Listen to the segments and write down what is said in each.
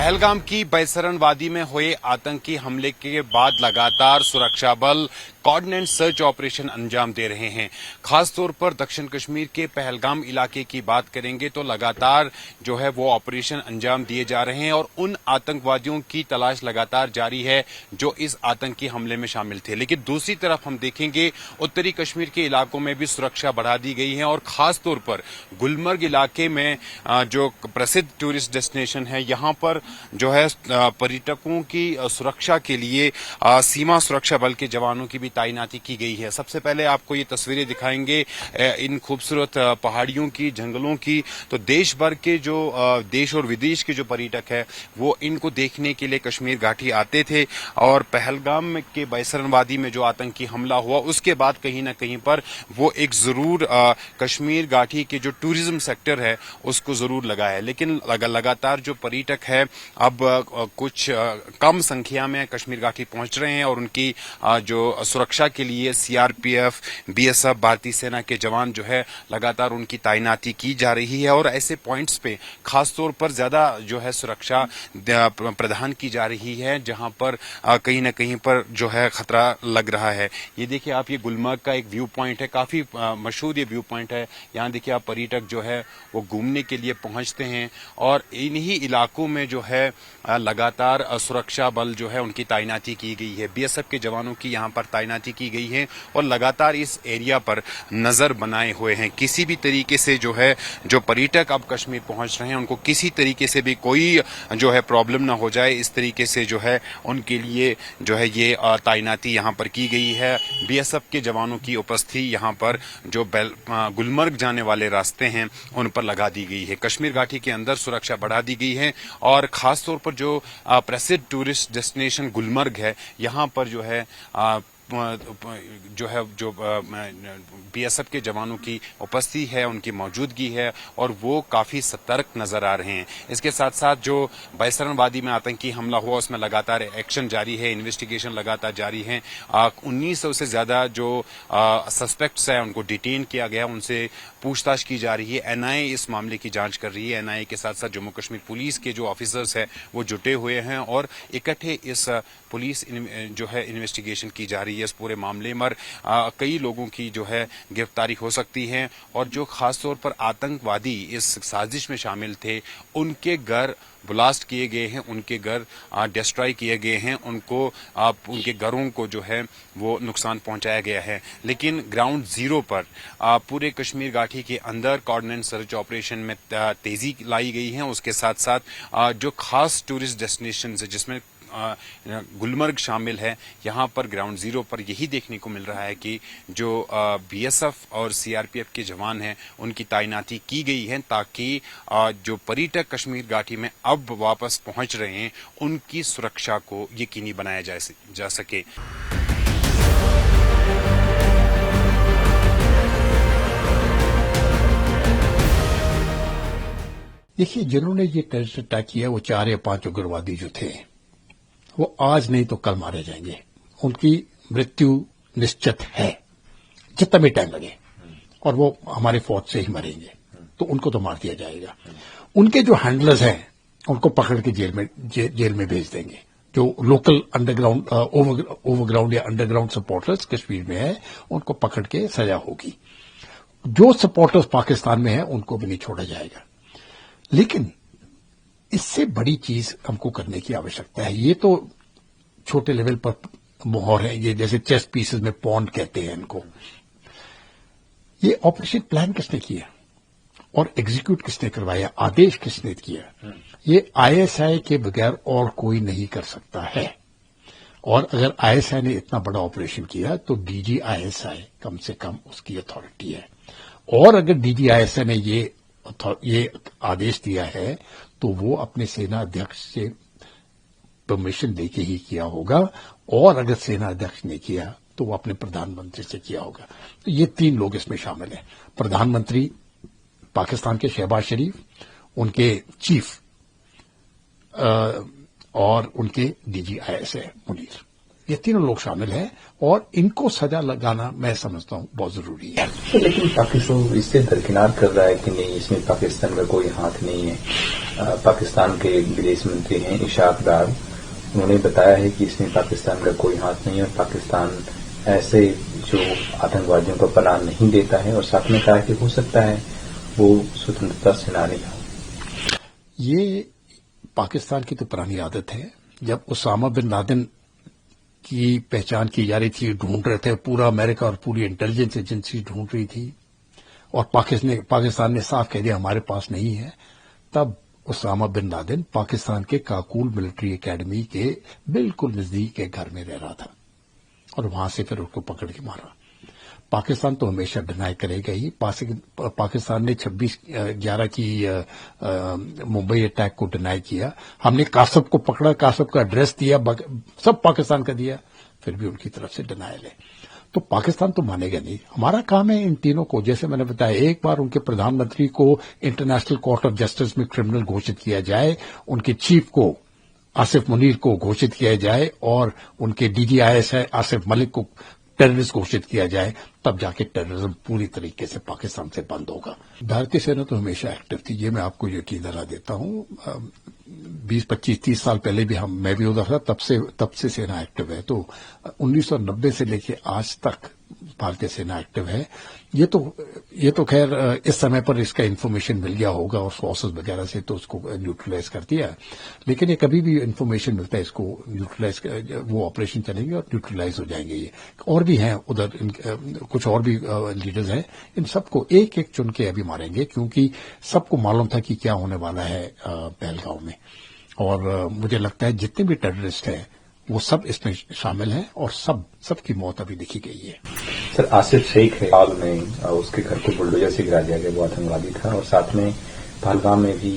पहलगाम की बैसरन वादी में हुए आतंकी हमले के बाद लगातार सुरक्षा बल कोऑर्डिनेट सर्च ऑपरेशन अंजाम दे रहे हैं। खासतौर पर दक्षिण कश्मीर के पहलगाम इलाके की बात करेंगे तो लगातार जो है वो ऑपरेशन अंजाम दिए जा रहे हैं और उन आतंकवादियों की तलाश लगातार जारी है जो इस आतंकी हमले में शामिल थे। लेकिन दूसरी तरफ हम देखेंगे उत्तरी कश्मीर के इलाकों में भी सुरक्षा बढ़ा दी गई है और खासतौर पर गुलमर्ग इलाके में जो प्रसिद्ध टूरिस्ट डेस्टिनेशन है, यहां पर जो है पर्यटकों की सुरक्षा के लिए सीमा सुरक्षा बल के जवानों की भी तैनाती की गई है। सबसे पहले आपको ये तस्वीरें दिखाएंगे इन खूबसूरत पहाड़ियों की, जंगलों की। तो देश भर के जो देश और विदेश के जो पर्यटक है वो इनको देखने के लिए कश्मीर घाटी आते थे और पहलगाम के बैसरन वादी में जो आतंकी हमला हुआ उसके बाद कहीं ना कहीं पर वो एक जरूर कश्मीर घाटी के जो टूरिज्म सेक्टर है उसको जरूर लगा है। लेकिन लगातार जो पर्यटक है अब कुछ कम संख्या में कश्मीर घाटी पहुंच रहे हैं और उनकी जो सुरक्षा के लिए सीआरपीएफ, बीएसएफ, भारतीय सेना के जवान जो है लगातार उनकी तैनाती की जा रही है और ऐसे पॉइंट्स पे खासतौर पर ज्यादा जो है सुरक्षा प्रदान की जा रही है जहां पर कहीं ना कहीं पर जो है खतरा लग रहा है। ये देखिए आप, ये गुलमर्ग का एक व्यू पॉइंट है, काफी मशहूर ये व्यू पॉइंट है। यहाँ देखिए आप, पर्यटक जो है वो घूमने के लिए पहुंचते हैं और इन्हीं इलाकों में जो है लगातार सुरक्षा बल जो है उनकी तैनाती की गई है। बीएसएफ के जवानों की यहाँ पर तैनाती की गई है और लगातार इस एरिया पर नजर बनाए हुए हैं। किसी भी तरीके से जो है जो पर्यटक अब कश्मीर पहुंच रहे हैं उनको किसी तरीके से भी कोई जो है प्रॉब्लम ना हो जाए, इस तरीके से जो है उनके लिए जो है ये तैनाती यहाँ पर की गई है। बीएसएफ के जवानों की उपस्थिति यहाँ पर जो गुलमर्ग जाने वाले रास्ते हैं उन पर लगा दी गई है। कश्मीर घाटी के अंदर सुरक्षा बढ़ा दी गई है और खासतौर पर जो प्रसिद्ध टूरिस्ट डेस्टिनेशन गुलमर्ग है, यहाँ पर जो है जो बीएसएफ के जवानों की उपस्थिति है, उनकी मौजूदगी है और वो काफी सतर्क नजर आ रहे हैं। इसके साथ साथ जो बैसरन वादी में आतंकी हमला हुआ उसमें लगातार एक्शन जारी है, इन्वेस्टिगेशन लगातार जारी है। 1900 से ज्यादा जो सस्पेक्ट्स हैं उनको डिटेन किया गया, उनसे पूछताछ की जा रही है। एनआईए इस मामले की जांच कर रही है। एनआईए के साथ साथ जम्मू कश्मीर पुलिस के जो ऑफिसर्स हैं वो जुटे हुए हैं और इकट्ठे इस पुलिस जो है इन्वेस्टिगेशन की जा रही है। इस पूरे मामले में कई लोगों की जो है गिरफ्तारी हो सकती है और जो खासतौर पर आतंकवादी इस साजिश में शामिल थे उनके घर ब्लास्ट किए गए हैं, उनके घर डिस्ट्रॉय किए गए हैं, उनके घरों को जो है वो नुकसान पहुंचाया गया है। लेकिन ग्राउंड जीरो पर पूरे कश्मीर घाटी के अंदर कोऑर्डिनेट सर्च ऑपरेशन में तेजी लाई गई है। उसके साथ साथ जो खास टूरिस्ट डेस्टिनेशन है जिसमें गुलमर्ग शामिल है, यहाँ पर ग्राउंड जीरो पर यही देखने को मिल रहा है कि जो बीएसएफ और सीआरपीएफ के जवान हैं उनकी तैनाती की गई है ताकि जो पर्यटक कश्मीर घाटी में अब वापस पहुंच रहे हैं उनकी सुरक्षा को यकीनी बनाया जा सके। देखिए, जिन्होंने ये टेररिस्ट अटैक किया वो 4 या 5 उग्रवादी जो थे वो आज नहीं तो कल मारे जाएंगे। उनकी मृत्यु निश्चित है, जितना भी टाइम लगे, और वो हमारे फौज से ही मरेंगे, तो उनको तो मार दिया जाएगा। उनके जो हैंडलर्स हैं उनको पकड़ के जेल में भेज देंगे। जो लोकल अंडरग्राउंड ओवरग्राउंड या अंडरग्राउंड सपोर्टर्स कश्मीर में है उनको पकड़ के सजा होगी। जो सपोर्टर्स पाकिस्तान में है उनको भी नहीं छोड़ा जाएगा। लेकिन इससे बड़ी चीज हमको करने की आवश्यकता है। ये तो छोटे लेवल पर मोहर है, ये जैसे चेस पीसेस में पॉन कहते हैं इनको। ये ऑपरेशन प्लान किसने किया और एग्जीक्यूट किसने करवाया, आदेश किसने किया? ये आईएसआई के बगैर और कोई नहीं कर सकता है। और अगर आईएसआई ने इतना बड़ा ऑपरेशन किया तो डीजी आईएसआई कम से कम उसकी अथॉरिटी है। और अगर डीजी आईएसआई ने ये आदेश दिया है तो वो अपने सेना अध्यक्ष से परमिशन देके ही किया होगा, और अगर सेना अध्यक्ष ने किया तो वो अपने प्रधानमंत्री से किया होगा। तो ये 3 लोग इसमें शामिल हैं। प्रधानमंत्री पाकिस्तान के शहबाज शरीफ, उनके चीफ और उनके डीजी आईएसआई मुनीर। ये तीनों लोग शामिल हैं और इनको सजा लगाना मैं समझता हूं बहुत जरूरी है। लेकिन पाकिस्तान इससे दरकिनार कर रहा है कि नहीं, इसमें पाकिस्तान का कोई हाथ नहीं है। पाकिस्तान के विदेश मंत्री हैं इशाक डार, उन्होंने बताया है कि इसमें पाकिस्तान का कोई हाथ नहीं है और पाकिस्तान ऐसे जो आतंकवादियों को पनाह नहीं देता है, और साथ में कहा कि हो सकता है वो स्वतंत्रता सेनानी हो। ये पाकिस्तान की तो पुरानी आदत है। जब उसामा बिन लादेन की पहचान की जा रही थी, ढूंढ रहे थे, पूरा अमेरिका और पूरी इंटेलिजेंस एजेंसी ढूंढ रही थी और पाकिस्तान ने साफ कह दिया हमारे पास नहीं है, तब उसामा बिन लादेन पाकिस्तान के काकूल मिलिट्री एकेडमी के बिल्कुल नजदीक एक घर में रह रहा था और वहां से फिर उसको पकड़ के मारा। पाकिस्तान तो हमेशा डिनाई करेगा ही। पाकिस्तान ने 26/11 की मुंबई अटैक को डिनाई किया। हमने कासब को पकड़ा, कासब का एड्रेस दिया, सब पाकिस्तान का दिया, फिर भी उनकी तरफ से डिनायल है। तो पाकिस्तान तो मानेगा नहीं। हमारा काम है इन तीनों को, जैसे मैंने बताया, एक बार उनके प्रधानमंत्री को इंटरनेशनल कोर्ट ऑफ जस्टिस में क्रिमिनल घोषित किया जाए, उनके चीफ को आसिफ मुनीर को घोषित किया जाए और उनके डीजीआईएस है आसिफ मलिक को टेररिस्ट घोषित किया जाए, तब जाके टेररिज्म पूरी तरीके से पाकिस्तान से बंद होगा। भारतीय सेना तो हमेशा एक्टिव थी, ये मैं आपको यकीन दिला देता हूं। 20, 25, 30 साल पहले भी मैं भी उधर था, तब से सेना एक्टिव है। तो 1990 से लेके आज तक भारतीय सेना एक्टिव है। ये तो खैर इस समय पर इसका इन्फॉर्मेशन मिल गया होगा और सोर्सेज वगैरह से तो उसको न्यूट्रलाइज कर दिया, लेकिन ये कभी भी इन्फॉर्मेशन मिलता है इसको न्यूट्रलाइज, वो ऑपरेशन चलेंगे और न्यूट्रलाइज हो जाएंगे। ये और भी हैं उधर, कुछ और भी लीडर्स हैं, इन सबको एक एक चुन के अभी मारेंगे, क्योंकि सबको मालूम था कि क्या होने वाला है पहलगांव में। और मुझे लगता है जितने भी टेररिस्ट हैं वो सब इसमें शामिल हैं और सबकी मौत अभी लिखी गई है। सर, आसिफ शेख है, हाल में उसके घर को बुलडोजर से गिरा दिया गया, वो आतंकवादी था, और साथ में पहलगाम में भी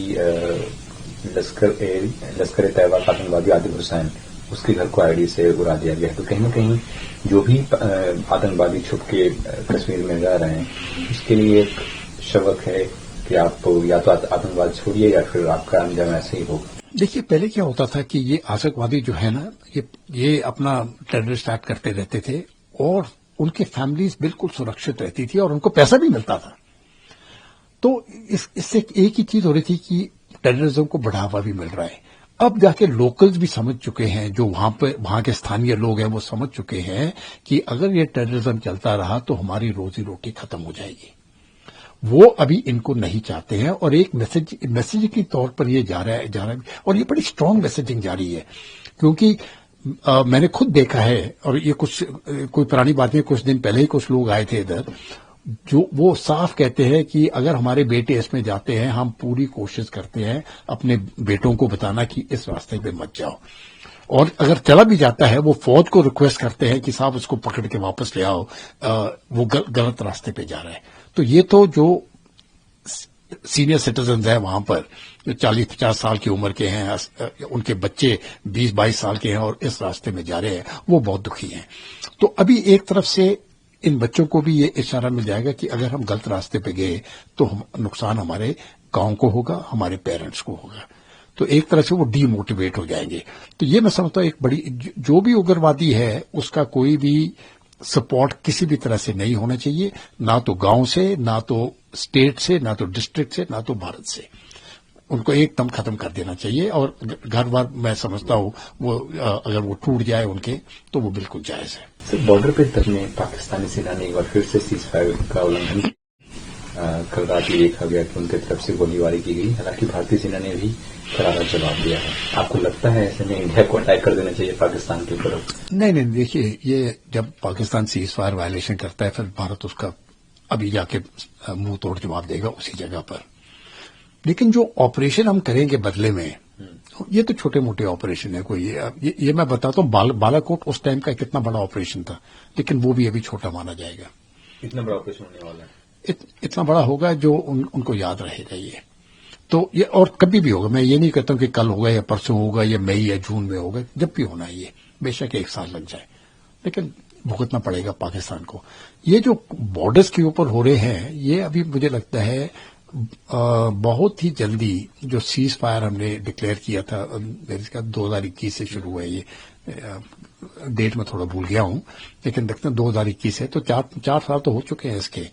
लश्कर तैयबा का आतंकवादी आदिल हुसैन, उसके घर को आईडी से उड़ा दिया गया। तो कहीं न कहीं जो भी आतंकवादी छुप के कश्मीर में रह रहे हैं, उसके लिए एक शवक है कि आप या तो आतंकवाद छोड़िए या फिर आपका अंजाम ऐसे ही होगा। देखिए, पहले क्या होता था कि ये आतंकवादी जो है ना, ये अपना टेररिस्ट एक्ट करते रहते थे और उनकी फैमिलीज बिल्कुल सुरक्षित रहती थी और उनको पैसा भी मिलता था। तो इससे एक ही चीज हो रही थी कि टेररिज्म को बढ़ावा भी मिल रहा है। अब जाके लोकल्स भी समझ चुके हैं, जो वहां के स्थानीय लोग हैं वो समझ चुके हैं कि अगर ये टेररिज्म चलता रहा तो हमारी रोजी रोटी खत्म हो जाएगी। वो अभी इनको नहीं चाहते हैं और एक मैसेज के तौर पर ये जा रहा है और ये बड़ी स्ट्रांग मैसेजिंग जा रही है, क्योंकि मैंने खुद देखा है। और ये कोई पुरानी बातें, कुछ दिन पहले ही कुछ लोग आए थे इधर, जो वो साफ कहते हैं कि अगर हमारे बेटे इसमें जाते हैं, हम पूरी कोशिश करते हैं अपने बेटों को बताना कि इस रास्ते पे मत जाओ, और अगर चला भी जाता है वो फौज को रिक्वेस्ट करते हैं कि साहब उसको पकड़ के वापस ले आओ, वो गलत रास्ते पे जा रहा है। तो ये तो जो सीनियर सिटीजन हैं वहां पर, जो 40-50 साल की उम्र के हैं, उनके बच्चे 20-22 साल के हैं और इस रास्ते में जा रहे हैं, वो बहुत दुखी हैं। तो अभी एक तरफ से इन बच्चों को भी ये इशारा मिल जाएगा कि अगर हम गलत रास्ते पे गए तो नुकसान हमारे गांव को होगा, हमारे पेरेंट्स को होगा। तो एक तरह से वो डीमोटिवेट हो जाएंगे। तो ये मैं समझता हूं एक बड़ी, जो भी उग्रवादी है उसका कोई भी सपोर्ट किसी भी तरह से नहीं होना चाहिए, ना तो गांव से, ना तो स्टेट से, ना तो डिस्ट्रिक्ट से, ना तो भारत से। उनको एकदम खत्म कर देना चाहिए और घर बार मैं समझता हूं वो अगर वो टूट जाए उनके, तो वो बिल्कुल जायज है। सर, बॉर्डर पे दबने पाकिस्तानी सेना ने एक बार फिर से सीज फायर का उल्लंघन, कल रात ये देखा गया कि उनकी तरफ से गोलीबारी की गई। हालांकि भारतीय सेना ने भी करारा जवाब दिया है। आपको लगता है ऐसे में इंडिया को अटैक कर देना चाहिए पाकिस्तान के ऊपर? नहीं, देखिए, ये जब पाकिस्तान सीज फायर वायलेशन करता है, फिर भारत उसका अभी जाके मुंह तोड़ जवाब देगा उसी जगह पर। लेकिन जो ऑपरेशन हम करेंगे बदले में, ये तो छोटे मोटे ऑपरेशन है। कोई ये मैं बताता हूँ, बालाकोट उस टाइम का कितना बड़ा ऑपरेशन था, लेकिन वो भी अभी छोटा माना जाएगा। इतना बड़ा ऑपरेशन होने वाला है, इतना बड़ा होगा जो उनको याद रहेगा ये। तो ये और कभी भी होगा, मैं ये नहीं कहता हूं कि कल होगा या परसों होगा या मई या जून में होगा, जब भी होना है ये, बेशक 1 साल लग जाए, लेकिन भुगतना पड़ेगा पाकिस्तान को। ये जो बॉर्डर्स के ऊपर हो रहे हैं, ये अभी मुझे लगता है बहुत ही जल्दी, जो सीज फायर हमने डिक्लेयर किया था, 2021 से शुरू हुआ ये डेट में थोड़ा भूल गया हूं, लेकिन देखते हैं 2021 है तो चार साल तो हो चुके हैं इसके।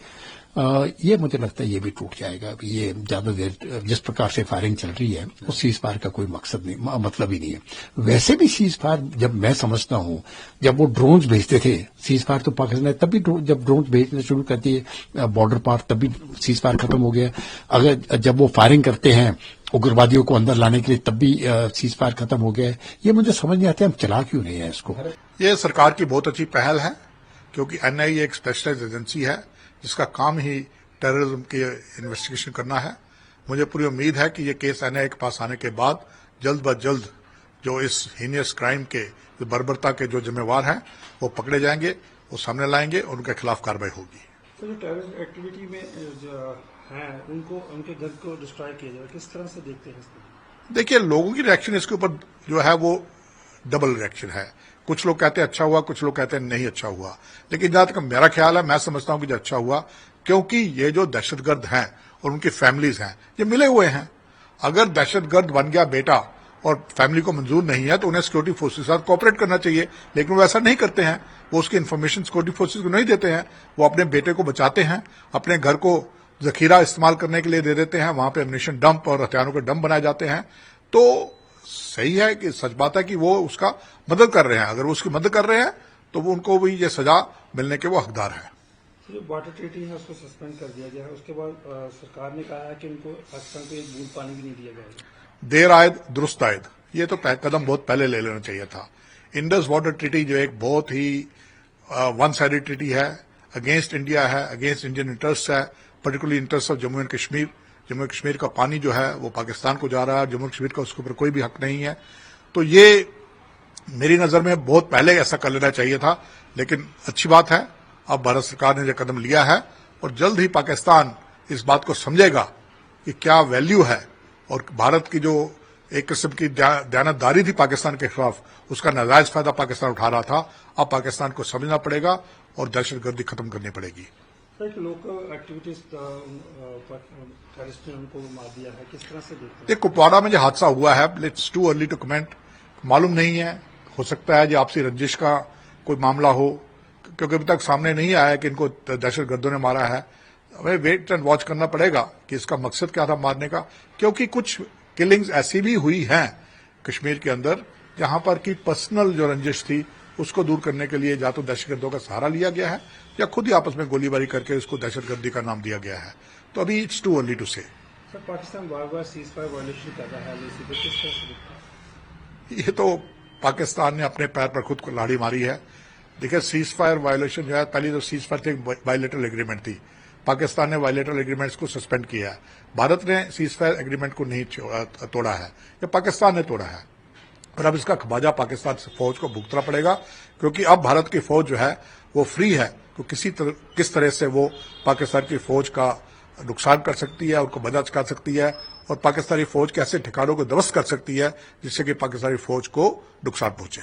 ये मुझे लगता है ये भी टूट जाएगा। अभी ये ज्यादा देर जिस प्रकार से फायरिंग चल रही है वो सीज फायर का कोई मकसद नहीं, मतलब ही नहीं है। वैसे भी सीज फायर जब मैं समझता हूं, जब वो ड्रोन्स भेजते थे सीज फायर तो पाकिस्तान ने तभी जब ड्रोन्स भेजना शुरू कर दिए बॉर्डर पार तभी सीज फायर खत्म हो गया। अगर जब वो फायरिंग करते हैं उग्रवादियों को अंदर लाने के लिए तब भी सीज फायर खत्म हो गया है। ये मुझे समझ नहीं आता हम चला क्यों नहीं है इसको। ये सरकार की बहुत अच्छी पहल है, क्योंकि एनआईए एक स्पेशलाइज्ड एजेंसी है जिसका काम ही टेररिज्म की इन्वेस्टिगेशन करना है। मुझे पूरी उम्मीद है कि ये केस एनआईए के पास आने के बाद जल्द ब जल्द जो इस हीनियस क्राइम के, जो बर्बरता के जो जिम्मेवार हैं वो पकड़े जाएंगे, वो सामने लाएंगे और उनके खिलाफ कार्रवाई होगी। तो जो टेररिस्ट एक्टिविटी में जो हैं उनको, उनके घर को डिस्ट्रॉय किया जाए, किस तरह से देखते हैं इसको? देखिए, लोगों की रिएक्शन इसके ऊपर जो है वो डबल रिएक्शन है। कुछ लोग कहते हैं अच्छा हुआ, कुछ लोग कहते हैं नहीं अच्छा हुआ। लेकिन जहां तक मेरा ख्याल है, मैं समझता हूं कि जो अच्छा हुआ, क्योंकि ये जो दहशतगर्द हैं और उनकी फैमिलीज हैं ये मिले हुए हैं। अगर दहशतगर्द बन गया बेटा और फैमिली को मंजूर नहीं है तो उन्हें सिक्योरिटी फोर्सेज के साथ कोऑपरेट करना चाहिए, लेकिन वो ऐसा नहीं करते हैं। वो उसकी इन्फॉर्मेशन सिक्योरिटी फोर्सेज को नहीं देते हैं, वो अपने बेटे को बचाते हैं, अपने घर को जखीरा इस्तेमाल करने के लिए दे देते हैं, वहां पे एम्युनिशन डंप और हथियारों के डंप बनाए जाते हैं। तो सही है कि सच बात है कि वो उसका मदद कर रहे हैं। अगर वो उसकी मदद कर रहे हैं तो वो उनको भी ये सजा मिलने के वो हकदार है। जो वाटर ट्रीटी है उसको सस्पेंड कर दिया गया है, उसके बाद सरकार ने कहा है कि उनको पाकिस्तान को एक बूंद पानी भी नहीं दिया जाएगा। देर आयद दुरुस्त आयद, ये तो कदम बहुत पहले ले लेना चाहिए था। इंडस वाटर ट्रीटी जो एक बहुत ही वन साइडेड ट्रीटी है, अगेंस्ट इंडिया है, अगेंस्ट इंडियन इंटरेस्ट है, particularly interest of Jammu and Kashmir. Jammu Kashmir का पानी जो है वो पाकिस्तान को जा रहा है, जम्मू कश्मीर का उसके ऊपर कोई भी हक नहीं है। तो ये मेरी नजर में बहुत पहले ऐसा कर लेना चाहिए था, लेकिन अच्छी बात है अब भारत सरकार ने यह कदम लिया है और जल्द ही पाकिस्तान इस बात को समझेगा कि क्या वैल्यू है और भारत की जो एक किस्म की दयानतदारी थी पाकिस्तान के खिलाफ, उसका नाजायज फायदा पाकिस्तान उठा रहा था। अब पाकिस्तान को समझना पड़ेगा और दहशतगर्दी खत्म करनी पड़ेगी। लोकल एक्टिविटीज टेररिस्ट ने उनको मार दिया है, किस तरह से देखते हैं? कुपवाड़ा में जो हादसा हुआ है, it's too early to comment. मालूम नहीं है, हो सकता है जो आपसी रंजिश का कोई मामला हो, क्योंकि अभी तक सामने नहीं आया है कि इनको दहशतगर्दों ने मारा है। हमें वेट एंड वॉच करना पड़ेगा कि इसका मकसद क्या था मारने का, क्योंकि कुछ किलिंग्स ऐसी भी हुई हैं कश्मीर के अंदर जहां पर की पर्सनल जो रंजिश थी उसको दूर करने के लिए या तो दहशतगर्दों का सहारा लिया गया है या खुद ही आपस में गोलीबारी करके उसको दहशतगर्दी का नाम दिया गया है। तो अभी इट्स टू अर्ली टू से। सर, पाकिस्तान बार बार सीज फायर वायलेशन कर रहा है, किस तरह से देखते हैं? ये तो पाकिस्तान ने अपने पैर पर खुद को लाड़ी मारी है। देखिए, सीज फायर वायलेशन जो है, पहली तो सीज फायर एक बायलैटरल एग्रीमेंट थी, पाकिस्तान ने बायलैटरल एग्रीमेंट्स को सस्पेंड किया है। भारत ने सीज फायर एग्रीमेंट को नहीं तोड़ा है, ये पाकिस्तान ने तोड़ा है और अब इसका खबाजा पाकिस्तान से फौज को भुगतना पड़ेगा, क्योंकि अब भारत की फौज जो है वो फ्री है। तो किस तरह से वो पाकिस्तान की फौज का नुकसान कर सकती है, उनको मदद कर सकती है और पाकिस्तानी फौज के ऐसे ठिकानों को ध्वस्त कर सकती है जिससे कि पाकिस्तानी फौज को नुकसान पहुंचे।